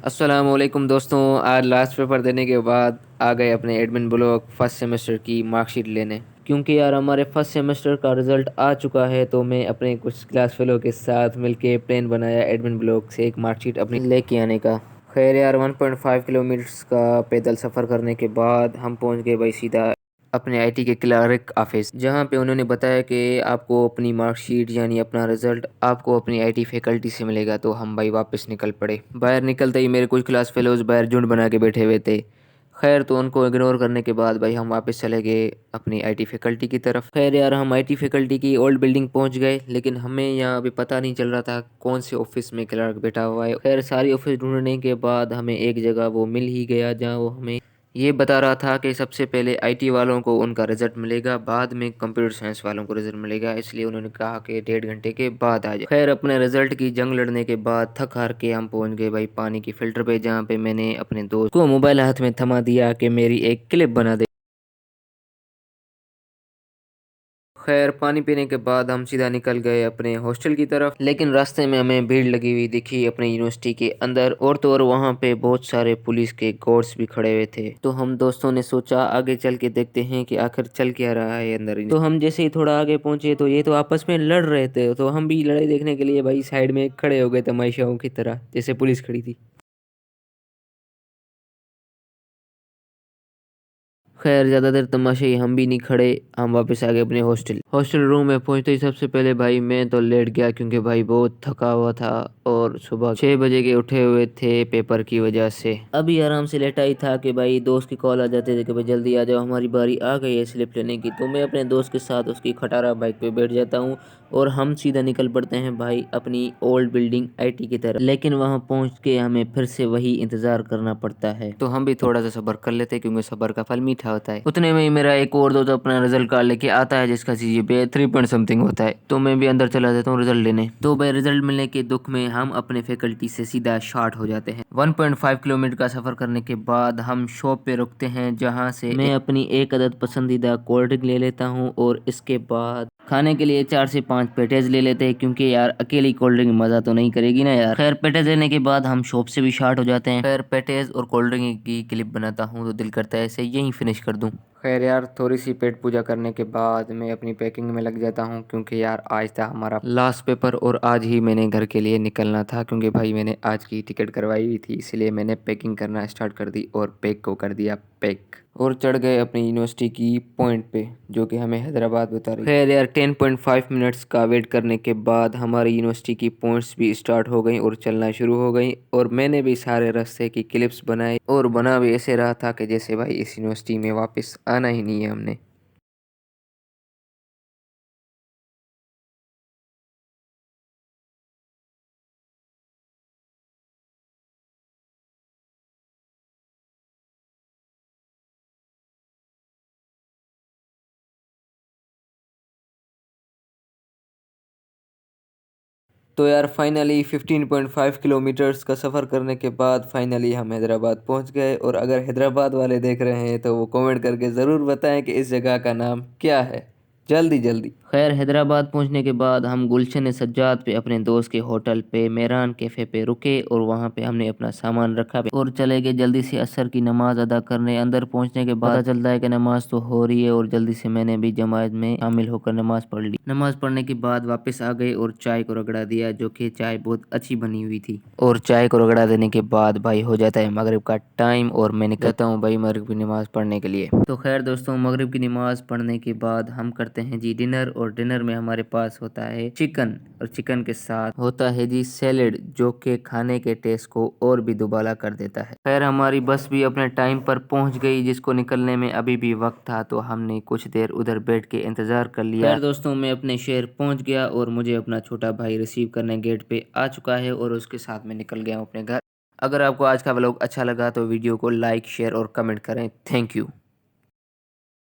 अस्सलामुअलैकुम दोस्तों। आज लास्ट पेपर देने के बाद आ गए अपने एडमिन ब्लॉक फर्स्ट सेमेस्टर की मार्कशीट लेने, क्योंकि यार हमारे फर्स्ट सेमेस्टर का रिज़ल्ट आ चुका है। तो मैं अपने कुछ क्लास फेलो के साथ मिलके प्लान बनाया एडमिन ब्लॉक से एक मार्कशीट अपनी लेके आने का। खैर यार 1.5 किलोमीटर्स का पैदल सफ़र करने के बाद हम पहुंच गए भाई सीधा अपने आईटी के क्लर्क ऑफिस, जहां पे उन्होंने बताया कि आपको अपनी मार्कशीट यानी अपना रिजल्ट आपको अपनी आईटी फैकल्टी से मिलेगा। तो हम भाई वापस निकल पड़े। बाहर निकलते ही मेरे कुछ क्लास फेलोज बाहर झुंड बना के बैठे हुए थे। खैर तो उनको इग्नोर करने के बाद भाई हम वापस चले गए अपनी आईटी फैकल्टी की तरफ। खैर यार हम आईटी फैकल्टी की ओल्ड बिल्डिंग पहुंच गए, लेकिन हमें यहाँ अभी पता नहीं चल रहा था कौन से ऑफिस में क्लर्क बैठा हुआ है। खैर सारी ऑफिस ढूंढने के बाद हमें एक जगह वो मिल ही गया, जहाँ वो हमें ये बता रहा था कि सबसे पहले आईटी वालों को उनका रिजल्ट मिलेगा, बाद में कंप्यूटर साइंस वालों को रिजल्ट मिलेगा। इसलिए उन्होंने कहा कि 1.5 घंटे के बाद आ जाए। खैर अपने रिजल्ट की जंग लड़ने के बाद थक हार के हम पहुंच गए भाई पानी की फिल्टर पे, जहाँ पे मैंने अपने दोस्त को मोबाइल हाथ में थमा दिया कि मेरी एक क्लिप बना दे। खैर पानी पीने के बाद हम सीधा निकल गए अपने हॉस्टल की तरफ, लेकिन रास्ते में हमें भीड़ लगी हुई दिखी अपने यूनिवर्सिटी के अंदर, और तो और वहाँ पे बहुत सारे पुलिस के गार्ड्स भी खड़े हुए थे। तो हम दोस्तों ने सोचा आगे चल के देखते हैं कि आखिर चल क्या रहा है अंदर। तो हम जैसे ही थोड़ा आगे पहुंचे तो ये तो आपस में लड़ रहे थे, तो हम भी लड़ाई देखने के लिए भाई साइड में खड़े हो गए तमाशाओं की तरह, जैसे पुलिस खड़ी थी। खैर ज़्यादा देर तमाशाई हम भी नहीं खड़े, हम वापस आ गए अपने हॉस्टल रूम में। पहुंचते ही सबसे पहले भाई मैं तो लेट गया, क्योंकि भाई बहुत थका हुआ था और सुबह 6 बजे के उठे हुए थे पेपर की वजह से। अभी आराम से लेटा ही था कि भाई दोस्त की कॉल आ जाते थे कि भाई जल्दी आ जाओ हमारी बारी आ गई है स्लिप लेने की। तो मैं अपने दोस्त के साथ उसकी खटारा बाइक पे बैठ जाता हूँ और हम सीधा निकल पड़ते हैं भाई अपनी ओल्ड बिल्डिंग आईटी की तरफ। लेकिन वहां पहुंच के हमें फिर से वही इंतजार करना पड़ता है, तो हम भी थोड़ा सा सब्र कर लेते हैं, क्योंकि सब्र का फल मीठा होता है। उतने में ही मेरा एक और दोस्त अपना रिजल्ट कार्ड लेके आता है, जिसका CGPA 3 पॉइंट समथिंग होता है। तो मैं भी अंदर चला जाता हूँ रिजल्ट लेने। तो भाई रिजल्ट मिलने के दुख में हम अपने फैकल्टी से सीधा शॉर्ट हो जाते हैं। 1.5 किलोमीटर का सफर करने के बाद हम शॉप पे रुकते हैं, जहाँ से मैं अपनी एक अदद पसंदीदा कोल्ड ड्रिंक ले लेता हूँ, और इसके बाद खाने के लिए 4 से 5 पेटेज ले लेते हैं, क्योंकि यार अकेली कोल्ड ड्रिंक मजा तो नहीं करेगी ना यार। खैर पेटेज लेने के बाद हम शॉप से भी शार्ट हो जाते हैं। खैर पेटेज और कोल्ड ड्रिंक की क्लिप बनाता हूँ, तो दिल करता है इसे यहीं फिनिश कर दूं। खैर यार थोड़ी सी पेट पूजा करने के बाद मैं अपनी पैकिंग में लग जाता हूँ, क्योंकि यार आज था हमारा लास्ट पेपर और आज ही मैंने घर के लिए निकलना था, क्योंकि भाई मैंने आज की टिकट करवाई हुई थी। इसलिए मैंने पैकिंग करना स्टार्ट कर दी और पैक को कर दिया पैक, और चढ़ गए अपनी यूनिवर्सिटी की पॉइंट पे, जो कि हमें हैदराबाद बता रही। खैर यार 10.5 मिनट्स का वेट करने के बाद हमारी यूनिवर्सिटी की पॉइंट्स भी स्टार्ट हो गई और चलना शुरू हो गई, और मैंने भी सारे रास्ते की क्लिप्स बनाए, और बना भी ऐसे रहा था कि जैसे भाई इस यूनिवर्सिटी में वापस आना ही नहीं है हमने। तो यार फाइनली 15.5 किलोमीटर्स का सफ़र करने के बाद फाइनली हम हैदराबाद पहुंच गए। और अगर हैदराबाद वाले देख रहे हैं तो वो कमेंट करके ज़रूर बताएं कि इस जगह का नाम क्या है, जल्दी जल्दी। खैर हैदराबाद पहुंचने के बाद हम गुलशन सज्जाद पे अपने दोस्त के होटल पे मेहरान कैफ़े पे रुके, और वहां पे हमने अपना सामान रखा और चले गए जल्दी से असर की नमाज अदा करने। अंदर पहुंचने के बाद पता चलता है कि नमाज तो हो रही है, और जल्दी से मैंने भी जमात में शामिल होकर नमाज पढ़ ली। नमाज पढ़ने के बाद वापस आ गए और चाय को रगड़ा दिया, जो कि चाय बहुत अच्छी बनी हुई थी। और चाय को रगड़ा देने के बाद भाई हो जाता है मगरिब का टाइम, और मैं निकलता हूँ भाई मगरिब की नमाज पढ़ने के लिए। तो खैर दोस्तों मगरिब की नमाज पढ़ने के बाद हम करते हैं जी डिनर, और डिनर में हमारे पास होता है चिकन, और चिकन के साथ होता है जी सैलेड, जो कि खाने के टेस्ट को और भी दुबाला कर देता है। खैर हमारी बस भी अपने टाइम पर पहुंच गई, जिसको निकलने में अभी भी वक्त था, तो हमने कुछ देर उधर बैठ के इंतजार कर लिया। खैर दोस्तों मैं अपने शहर पहुंच गया, और मुझे अपना छोटा भाई रिसीव करने गेट पे आ चुका है, और उसके साथ मैं निकल गया हूँ अपने घर। अगर आपको आज का व्लॉग अच्छा लगा तो वीडियो को लाइक शेयर और कमेंट करें। Thank you.